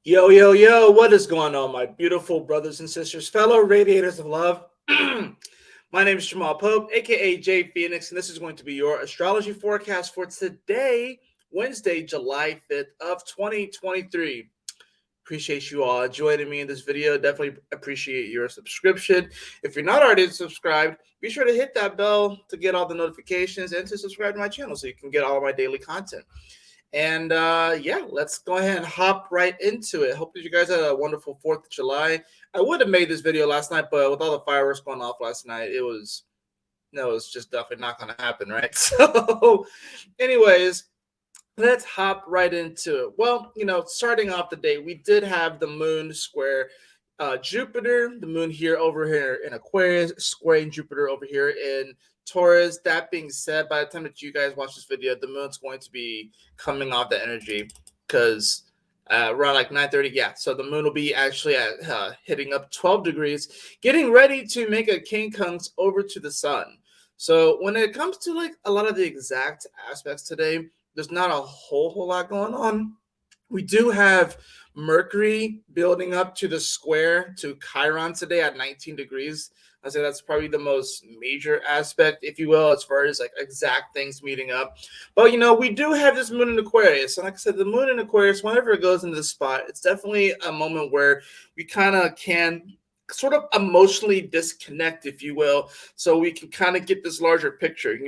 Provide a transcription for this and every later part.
Yo, yo, yo, what is going on, my beautiful brothers and sisters, fellow radiators of love? My name is Jamal Pope, aka J Phoenix, and this is going to be your astrology forecast for today, Wednesday, July 5th of 2023. Appreciate you all joining me in this video. Definitely appreciate your subscription. If you're not already subscribed, be sure to hit that bell to get all the notifications and to subscribe to my channel so you can get all of my daily content. And yeah, let's go ahead and hop right into it. Hope that you guys had a wonderful 4th of July. I would have made this video last night, but with all the fireworks going off last night, it was just definitely not going to happen, right? So, anyways, let's hop right into it. Well, starting off the day, we did have the moon square Jupiter, the moon over here in Aquarius, squaring Jupiter over here in Taurus. That being said, by the time that you guys watch this video, the moon's going to be coming off the energy because around like 9:30, yeah. So the moon will be actually at hitting up 12 degrees, getting ready to make a quincunx over to the sun. So when it comes to like a lot of the exact aspects today, there's not a whole lot going on. We do have Mercury building up to the square to Chiron today at 19 degrees. I say that's probably the most major aspect, if you will, as far as like exact things meeting up. But we do have this moon in Aquarius. And like I said, the moon in Aquarius, whenever it goes into the spot, it's definitely a moment where we kind of can sort of emotionally disconnect, if you will, so we can kind of get this larger picture.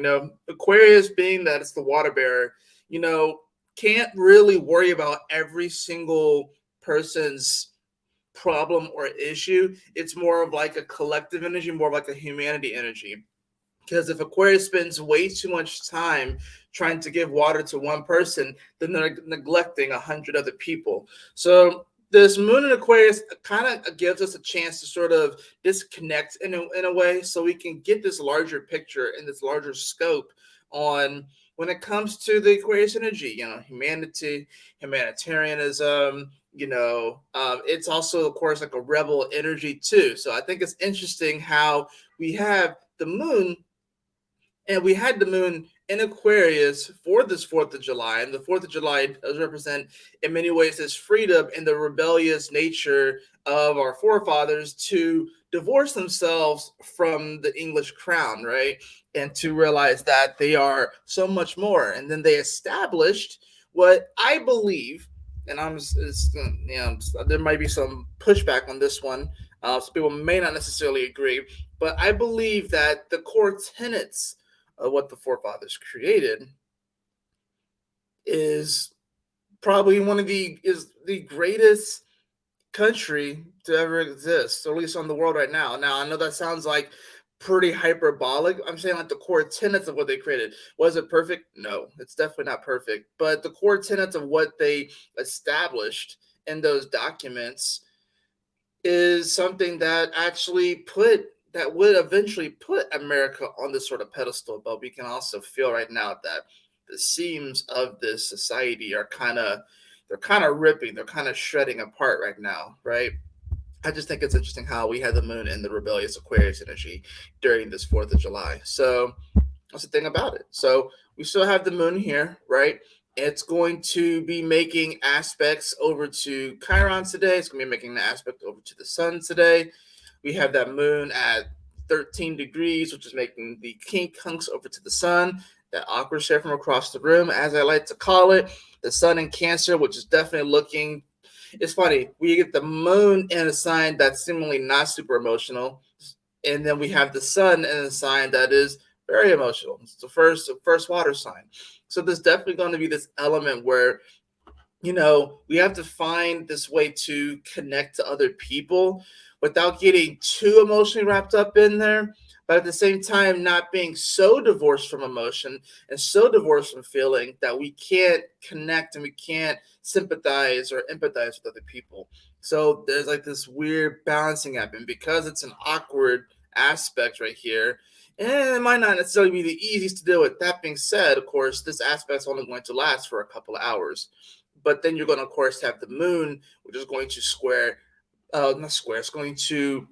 Aquarius being that it's the water bearer, can't really worry about every single person's problem or issue. It's more of like a collective energy, more of like a humanity energy. Because if Aquarius spends way too much time trying to give water to one person, then they're neglecting 100 other people. So this moon in Aquarius kind of gives us a chance to sort of disconnect in a way so we can get this larger picture and this larger scope on when it comes to the Aquarius energy, humanity, humanitarianism, it's also, of course, like a rebel energy too. So I think it's interesting how we have the moon and we had the moon in Aquarius for this 4th of July. And the 4th of July does represent, in many ways, this freedom and the rebellious nature of our forefathers to divorce themselves from the English crown, right? And to realize that they are so much more. And then they established what I believe, and there might be some pushback on this one. So people may not necessarily agree, but I believe that the core tenets of what the forefathers created is probably is the greatest country to ever exist, or at least on the world right now. Now, I know that sounds like pretty hyperbolic. I'm saying like the core tenets of what they created. Was it perfect? No, it's definitely not perfect. But the core tenets of what they established in those documents is something that would eventually put America on this sort of pedestal. But we can also feel right now that the seams of this society are kind of ripping, they're kind of shredding apart right now, right? I just think it's interesting how we had the moon in the rebellious Aquarius energy during this 4th of July. So that's the thing about it. So we still have the moon here, right? It's going to be making aspects over to Chiron today. It's going to be making an aspect over to the sun today. We have that moon at 13 degrees, which is making the quincunx over to the sun. That awkward share from across the room, as I like to call it. The sun in Cancer, which is definitely looking. It's funny. We get the moon in a sign that's seemingly not super emotional. And then we have the sun in a sign that is very emotional. It's the first water sign. So there's definitely going to be this element where, we have to find this way to connect to other people without getting too emotionally wrapped up in there, but at the same time, not being so divorced from emotion and so divorced from feeling that we can't connect and we can't sympathize or empathize with other people. So there's like this weird balancing act, and because it's an awkward aspect right here, and it might not necessarily be the easiest to deal with. That being said, of course, this aspect's only going to last for a couple of hours. But then you're going to, of course, have the moon, which is going to it's going to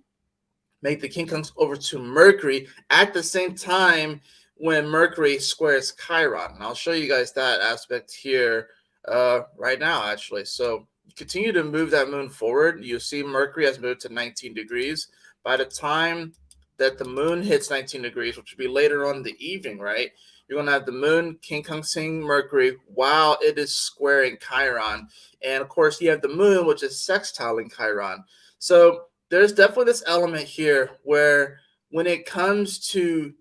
make the quincunx over to Mercury at the same time when Mercury squares Chiron. And I'll show you guys that aspect here right now, actually. So you continue to move that moon forward. You see Mercury has moved to 19 degrees. By the time that the moon hits 19 degrees, which will be later on in the evening, right? You're going to have the moon conjuncting Mercury while it is squaring Chiron. And of course, you have the moon, which is sextiling Chiron. So there's definitely this element here where when it comes to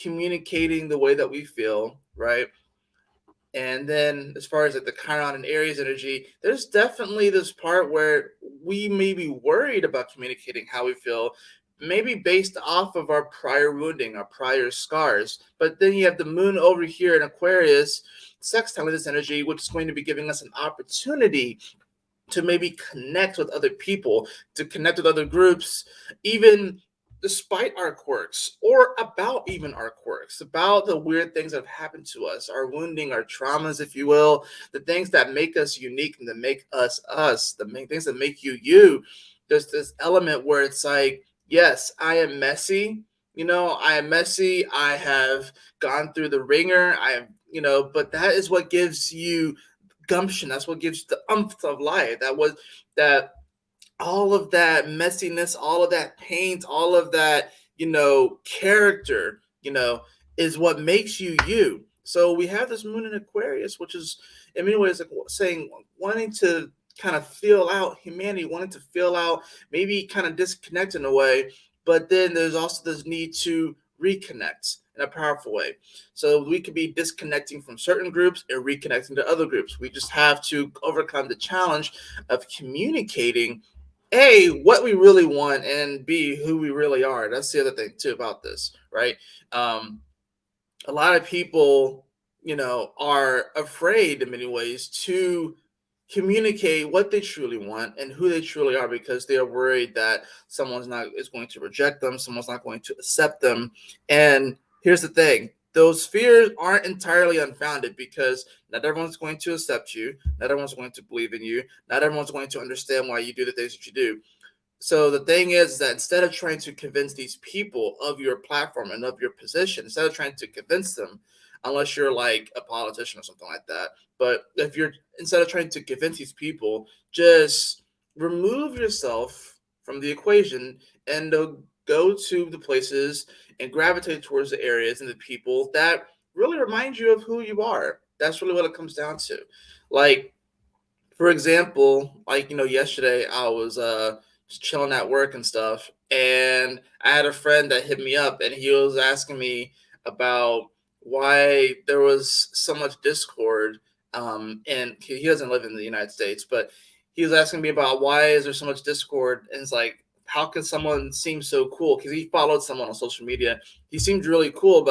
communicating the way that we feel, right? And then as far as like the Chiron and Aries energy, there's definitely this part where we may be worried about communicating how we feel, maybe based off of our prior wounding, our prior scars. But then you have the moon over here in Aquarius, sextiling this energy, which is going to be giving us an opportunity to maybe connect with other people, to connect with other groups, even despite our quirks, or about even our quirks, about the weird things that have happened to us, our wounding, our traumas, if you will, the things that make us unique and that make us us, the main things that make you you. There's this element where it's like, yes, I am messy. I am messy. I have gone through the ringer. I have, but that is what gives you gumption. That's what gives you the umph of life. That all of that messiness, all of that paint, all of that, character, is what makes you you. So we have this moon in Aquarius, which is in many ways like saying wanting to kind of feel out humanity, wanting to feel out, maybe kind of disconnect in a way, but then there's also this need to reconnect in a powerful way. So we could be disconnecting from certain groups and reconnecting to other groups. We just have to overcome the challenge of communicating A, what we really want, and B, who we really are. That's the other thing too about this, right? Um, a lot of people, are afraid in many ways to communicate what they truly want and who they truly are because they are worried that someone's not is going to reject them, someone's not going to accept them. And here's the thing. Those fears aren't entirely unfounded because not everyone's going to accept you, not everyone's going to believe in you, not everyone's going to understand why you do the things that you do. So the thing is that instead of trying to convince these people of your platform and of your position, instead of trying to convince them, unless you're like a politician or something like that, but if you're instead of trying to convince these people, just remove yourself from the equation and go to the places and gravitate towards the areas and the people that really remind you of who you are. That's really what it comes down to. Like for example, like yesterday I was just chilling at work and stuff, and I had a friend that hit me up, and he was asking me about why there was so much discord. And he doesn't live in the United States, but he was asking me about why is there so much discord, and it's like, how can someone seem so cool? Because he followed someone on social media. He seemed really cool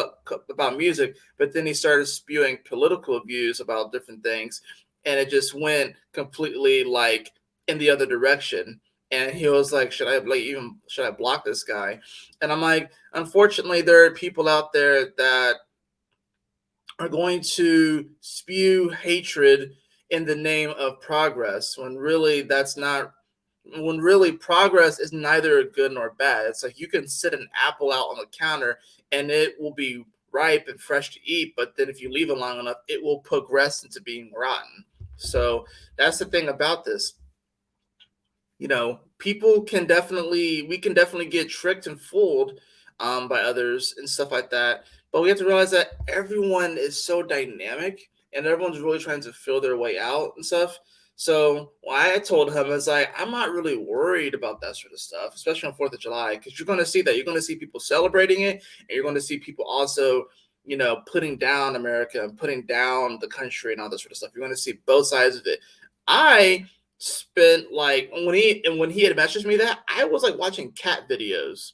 about music, but then he started spewing political views about different things, and it just went completely like in the other direction. And he was like, should I block this guy? And I'm like, unfortunately, there are people out there that are going to spew hatred in the name of progress when really progress is neither good nor bad. It's like you can sit an apple out on the counter and it will be ripe and fresh to eat, but then if you leave it long enough, it will progress into being rotten. So that's the thing about this. We can definitely get tricked and fooled by others and stuff like that. But we have to realize that everyone is so dynamic and everyone's really trying to feel their way out and stuff. So what I told him is like, I'm not really worried about that sort of stuff, especially on 4th of July, because you're going to see that. You're going to see people celebrating it, and you're going to see people also, putting down America and putting down the country and all this sort of stuff. You're going to see both sides of it. I spent like when he had messaged me that, I was like watching cat videos.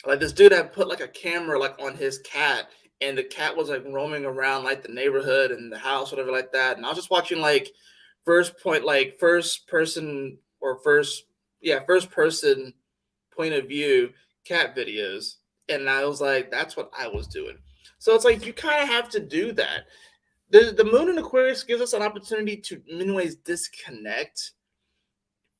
Like this dude had put like a camera like on his cat, and the cat was like roaming around like the neighborhood and the house, whatever like that. And I was just watching like first person or first person point of view cat videos. And I was like, that's what I was doing. So it's like you kind of have to do that. The moon in Aquarius gives us an opportunity to in many ways disconnect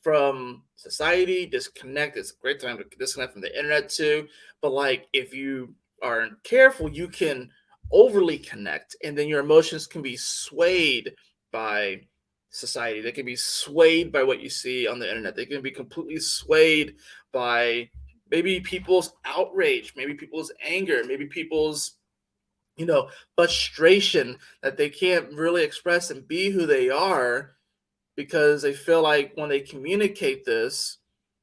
from society, disconnect. It's a great time to disconnect from the internet too. But like if you aren't careful, you can overly connect, and then your emotions can be swayed by society. They can be swayed by what you see on the internet. They can be completely swayed by maybe people's outrage, maybe people's anger, maybe people's frustration that they can't really express and be who they are because they feel like when they communicate this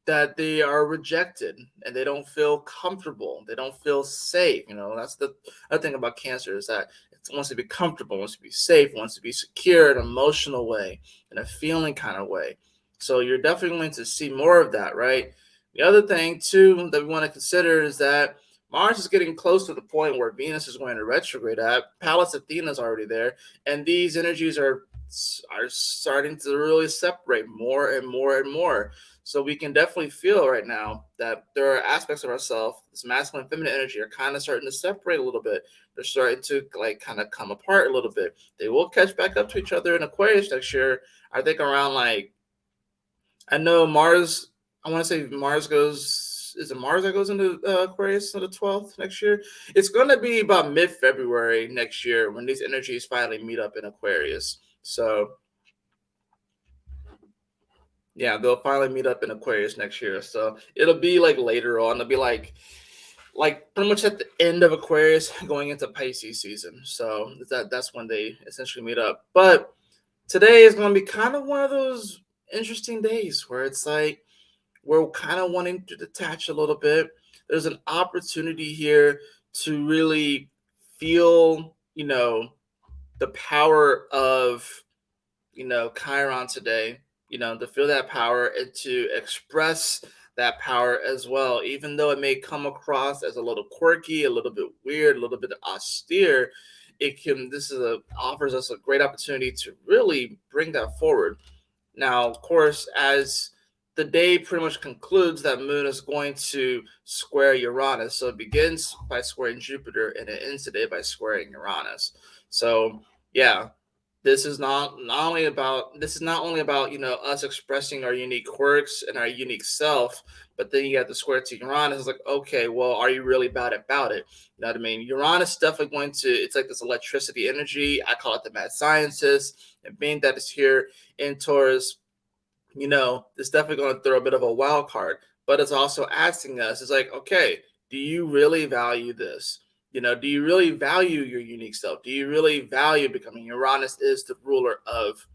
that they are rejected and they don't feel comfortable, they don't feel safe. That's the other thing about cancer, is that it wants to be comfortable, wants to be safe, wants to be secure in an emotional way, in a feeling kind of way. So you're definitely going to see more of that, right? The other thing too that we want to consider is that Mars is getting close to the point where Venus is going to retrograde at. Pallas Athena is already there, and these energies are starting to really separate more and more and more. So we can definitely feel right now that there are aspects of ourselves, this masculine and feminine energy, are kind of starting to separate a little bit. They're starting to like kind of come apart a little bit. They will catch back up to each other in Aquarius next year. I think around like, I know Mars. I want to say Mars goes. Is it Mars that goes into Aquarius on the 12th next year? It's going to be about mid-February next year when these energies finally meet up in Aquarius. So yeah, they'll finally meet up in Aquarius next year. So it'll be like later on. It'll be like pretty much at the end of Aquarius going into Pisces season. So that's when they essentially meet up. But today is going to be kind of one of those interesting days where it's like we're kind of wanting to detach a little bit. There's an opportunity here to really feel, the power of, Chiron today, to feel that power and to express that power as well, even though it may come across as a little quirky, a little bit weird, a little bit austere. Offers us a great opportunity to really bring that forward. Now, of course, as the day pretty much concludes, that moon is going to square Uranus. So it begins by squaring Jupiter and it ends the day by squaring Uranus. So yeah, this is not only about us expressing our unique quirks and our unique self, but then you have the square to Uranus. It's like, okay, well, are you really bad about it? You know what I mean? Uranus is definitely it's like this electricity energy. I call it the mad scientist. And being that it's here in Taurus, it's definitely going to throw a bit of a wild card. But it's also asking us, it's like, okay, do you really value this? Do you really value your unique self? Do you really value becoming? Uranus is the ruler of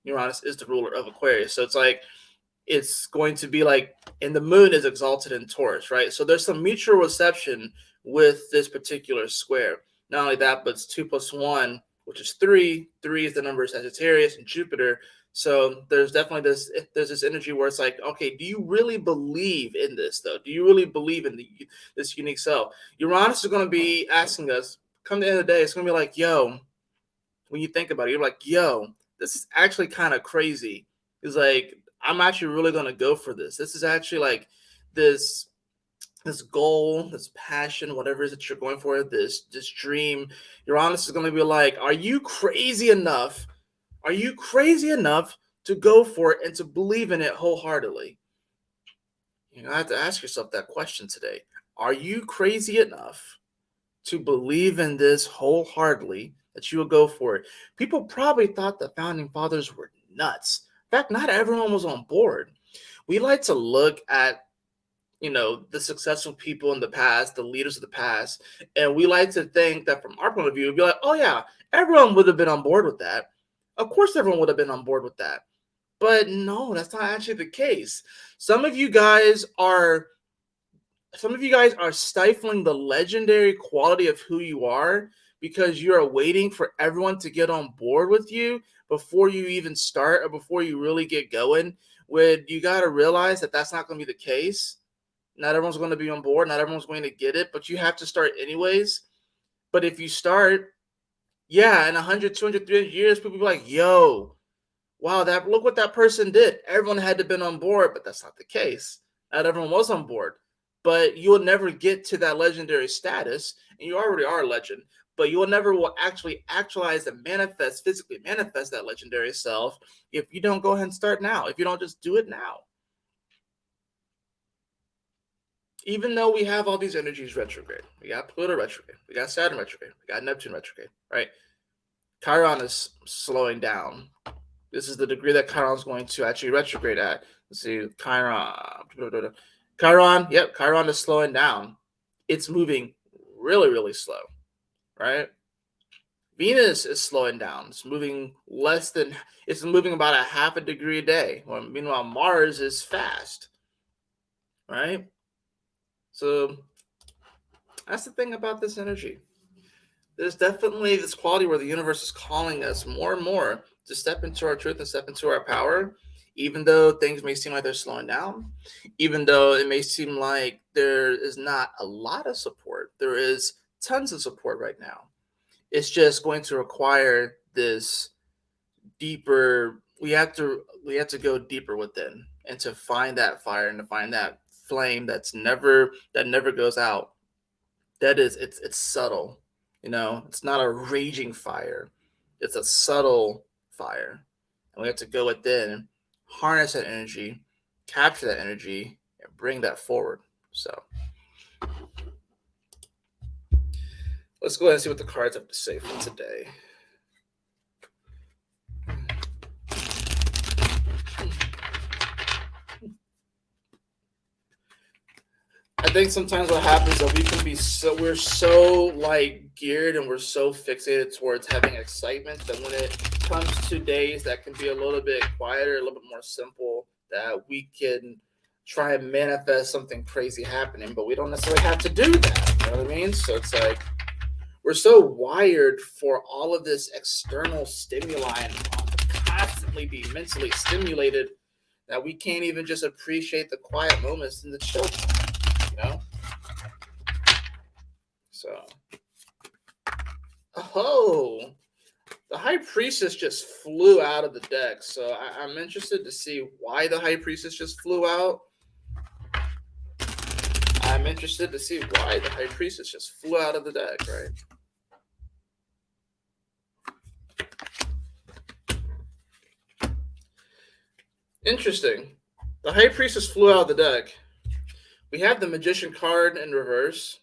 Aquarius. So it's like it's going to be like, and the moon is exalted in Taurus, right? So there's some mutual reception with this particular square. Not only that, but it's 2 plus 1, which is 3. 3 is the number of Sagittarius and Jupiter. So there's this energy where it's like, okay, do you really believe in this though? Do you really believe in this unique self? Uranus is going to be asking us, come the end of the day, it's going to be like, yo, when you think about it, you're like, yo, this is actually kind of crazy. It's like, I'm actually really going to go for this. This is actually like this this goal, this passion, whatever it is that you're going for, this dream. Uranus is going to be like, are you crazy enough? Are you crazy enough to go for it and to believe in it wholeheartedly? You have to ask yourself that question today. Are you crazy enough to believe in this wholeheartedly that you will go for it? People probably thought the founding fathers were nuts. In fact, not everyone was on board. We like to look at the successful people in the past, the leaders of the past, and we like to think that from our point of view, we'd be like, oh yeah, everyone would have been on board with that. Of course, everyone would have been on board with that. But no, that's not actually the case. Some of you guys are stifling the legendary quality of who you are because you are waiting for everyone to get on board with you before you even start or before you really get going. When you got to realize that that's not going to be the case. Not everyone's going to be on board. Not everyone's going to get it, but you have to start anyways. But if you start, yeah, in 100, 200, 300 years, people will be like, yo, wow, look what that person did. Everyone had to have been on board, but that's not the case. Not everyone was on board. But you will never get to that legendary status, and you already are a legend, but you will never actually actualize and physically manifest that legendary self if you don't go ahead and start now, if you don't just do it now. even though we have all these energies retrograde, we got Pluto retrograde, we got Saturn retrograde, we got Neptune retrograde, right? Chiron is slowing down. This is the degree that Chiron is going to actually retrograde at. Let's see, Chiron. Chiron, yep, Chiron is slowing down. It's moving really, really slow, right? Venus is slowing down. It's moving about a half a degree a day. Well, meanwhile, Mars is fast, right? So that's the thing about this energy. There's definitely this quality where the universe is calling us more and more to step into our truth and step into our power, even though things may seem like they're slowing down, even though it may seem like there is not a lot of support. There is tons of support right now. It's just going to require this deeper. We have to go deeper within and to find that fire and to find that flame that never goes out. That is, it's subtle. It's not a raging fire. It's a subtle fire. And we have to go within, harness that energy, capture that energy, and bring that forward. So let's go ahead and see what the cards have to say for today. I think sometimes what happens is that we're so like geared and we're so fixated towards having excitement that when it comes to days that can be a little bit quieter, a little bit more simple, that we can try and manifest something crazy happening, but we don't necessarily have to do that. You know what I mean? So it's like we're so wired for all of this external stimuli and to constantly be mentally stimulated that we can't even just appreciate the quiet moments and the chill you know? So, oh, the High Priestess just flew out of the deck. So I'm interested to see why the High Priestess just flew out. I'm interested to see why the High Priestess just flew out of the deck, right? Interesting. The High Priestess flew out of the deck. We have the Magician card in reverse.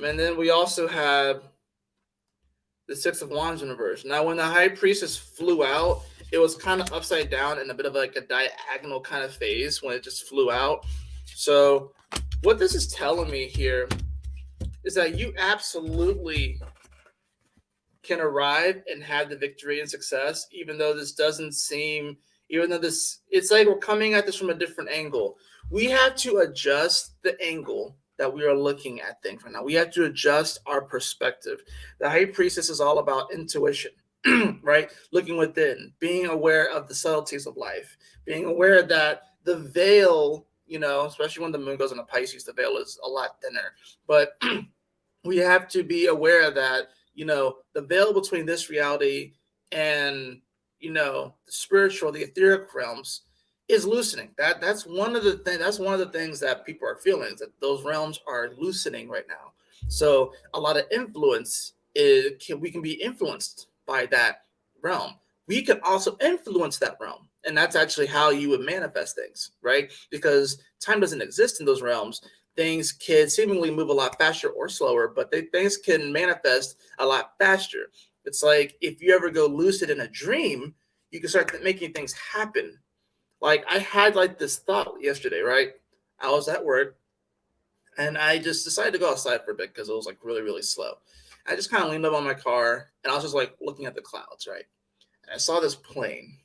And then we also have the Six of Wands in reverse. Now, when the High Priestess flew out, it was kind of upside down in a bit of like a diagonal kind of phase when it just flew out. So, what this is telling me here is that you absolutely can arrive and have the victory and success, even though this doesn't seem, even though this, it's like we're coming at this from a different angle. We have to adjust the angle that we are looking at things right now. We have to adjust our perspective. The High Priestess is all about intuition, right? Looking within, being aware of the subtleties of life, being aware that the veil, especially when the moon goes into Pisces, the veil is a lot thinner. But we have to be aware that the veil between this reality and the spiritual, the etheric realms is loosening. That's one of the things. That's one of the things that people are feeling, is that those realms are loosening right now. So a lot of influence we can be influenced by that realm. We can also influence that realm, and that's actually how you would manifest things, right? Because time doesn't exist in those realms. Things can seemingly move a lot faster or slower, but things can manifest a lot faster. It's like if you ever go lucid in a dream, you can start making things happen. Like I had like this thought yesterday, right? I was at work and I just decided to go outside for a bit because it was like really, really slow. I just kind of leaned up on my car and I was just like looking at the clouds, right? And I saw this plane.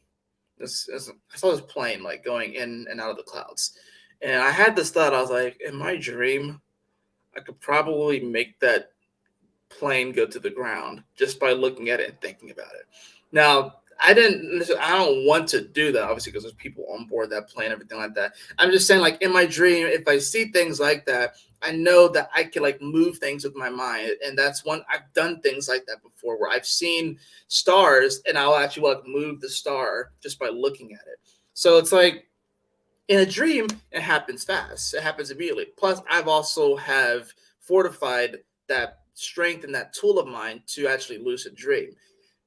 I saw this plane like going in and out of the clouds. And I had this thought, I was like, in my dream, I could probably make that plane go to the ground just by looking at it and thinking about it. Now, I don't want to do that, obviously, because there's people on board that plane, everything like that. I'm just saying, like, in my dream, if I see things like that, I know that I can like move things with my mind. And that's one, I've done things like that before where I've seen stars and I'll actually like move the star just by looking at it. So it's like in a dream, it happens fast. It happens immediately. Plus, I've also have fortified that strength and that tool of mine to actually lucid dream.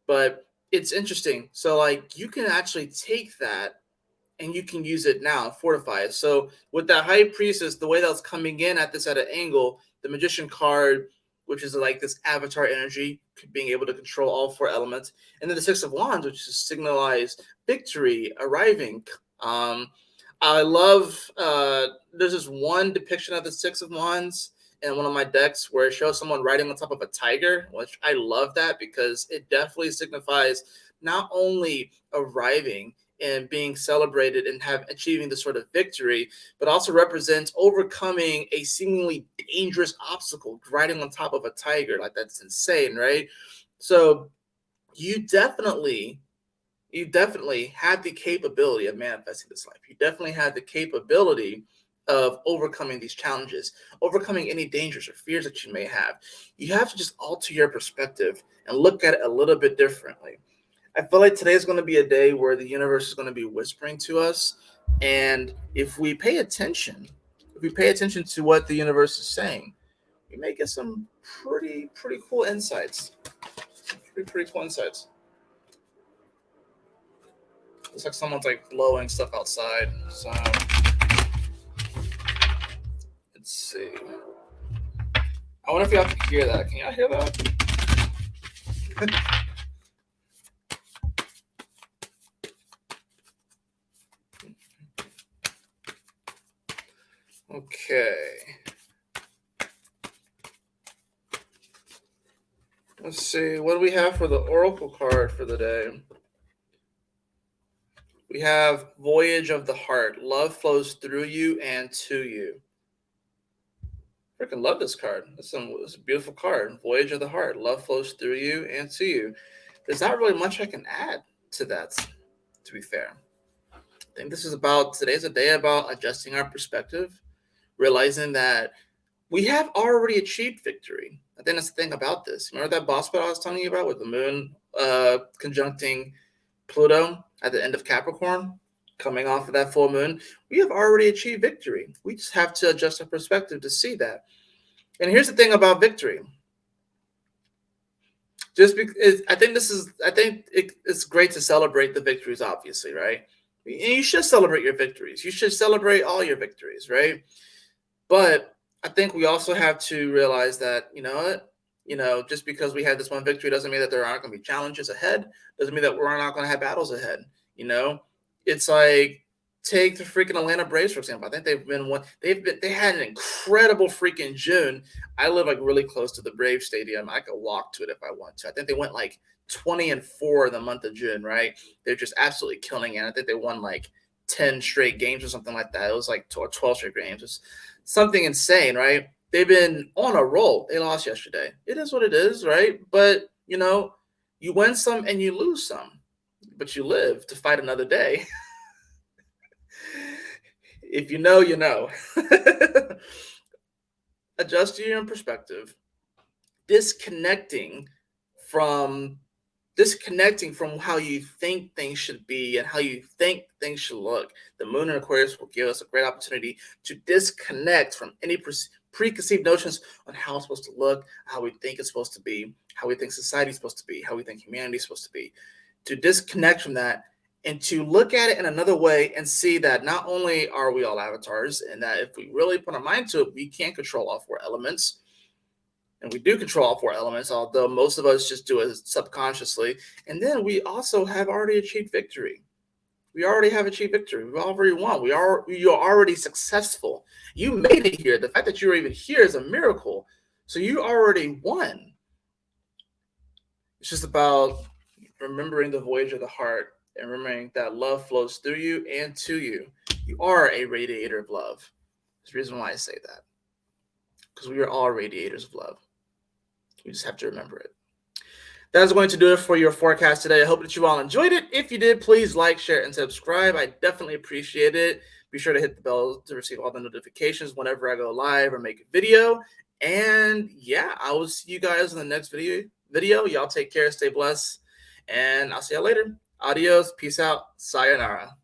But it's interesting. So like you can actually take that and you can use it now, fortify it. So with that High Priestess, the way that's coming in at this at an angle, the Magician card, which is like this avatar energy, being able to control all 4 elements, and then the Six of Wands, which is signalize victory, arriving. I love. There's this one depiction of the Six of Wands in one of my decks where it shows someone riding on top of a tiger, which I love that because it definitely signifies not only arriving and being celebrated and have achieving this sort of victory, but also represents overcoming a seemingly dangerous obstacle, riding on top of a tiger. Like, that's insane, right? So you definitely have the capability of manifesting this life. You definitely have the capability of overcoming these challenges, overcoming any dangers or fears that you may have. You have to just alter your perspective and look at it a little bit differently. I feel like today is going to be a day where the universe is going to be whispering to us. And if we pay attention, to what the universe is saying, we may get some pretty cool insights. Pretty cool insights. Looks like someone's like blowing stuff outside. So let's see. I wonder if y'all can hear that. Can y'all hear that? Okay. Let's see. What do we have for the Oracle card for the day? We have Voyage of the Heart. Love flows through you and to you. Freaking love this card. It's a beautiful card. Voyage of the Heart. Love flows through you and to you. There's not really much I can add to that, to be fair. I think today's a day about adjusting our perspective, realizing that we have already achieved victory. I think that's the thing about this. Remember that boss battle I was telling you about with the moon conjuncting Pluto at the end of Capricorn, coming off of that full moon? We have already achieved victory. We just have to adjust our perspective to see that. And here's the thing about victory. I think it's great to celebrate the victories, obviously, right? And you should celebrate your victories. You should celebrate all your victories, right? But I think we also have to realize that, just because we had this one victory doesn't mean that there aren't going to be challenges ahead. Doesn't mean that we're not going to have battles ahead. It's like, take the freaking Atlanta Braves, for example. I think they had an incredible freaking June. I live like really close to the Braves stadium. I could walk to it if I want to. I think they went like 20-4 in the month of June, right? They're just absolutely killing it. I think they won like 10 straight games or something like that. It was like 12 straight games. It's something insane, right? They've been on a roll. They lost yesterday. It is what it is, right? But, you win some and you lose some, but you live to fight another day. If you know, you know. Adjust your own perspective. Disconnecting from how you think things should be and how you think things should look. The moon in Aquarius will give us a great opportunity to disconnect from any preconceived notions on how it's supposed to look, how we think it's supposed to be, how we think society is supposed to be, how we think humanity is supposed to be. To disconnect from that and to look at it in another way and see that not only are we all avatars, and that if we really put our mind to it, we can control all 4 elements. And we do control all 4 elements, although most of us just do it subconsciously. And then we also have already achieved victory. We already have achieved victory. We've already won. You're already successful. You made it here. The fact that you're even here is a miracle. So you already won. It's just about remembering the voyage of the heart and remembering that love flows through you and to you. You are a radiator of love. There's a reason why I say that. Because we are all radiators of love. You just have to remember it. That's going to do it for your forecast today. I hope that you all enjoyed it. If you did, please like, share, and subscribe. I definitely appreciate it. Be sure to hit the bell to receive all the notifications whenever I go live or make a video. And yeah, I will see you guys in the next video. Y'all take care, stay blessed, and I'll see y'all later. Adios, peace out, sayonara.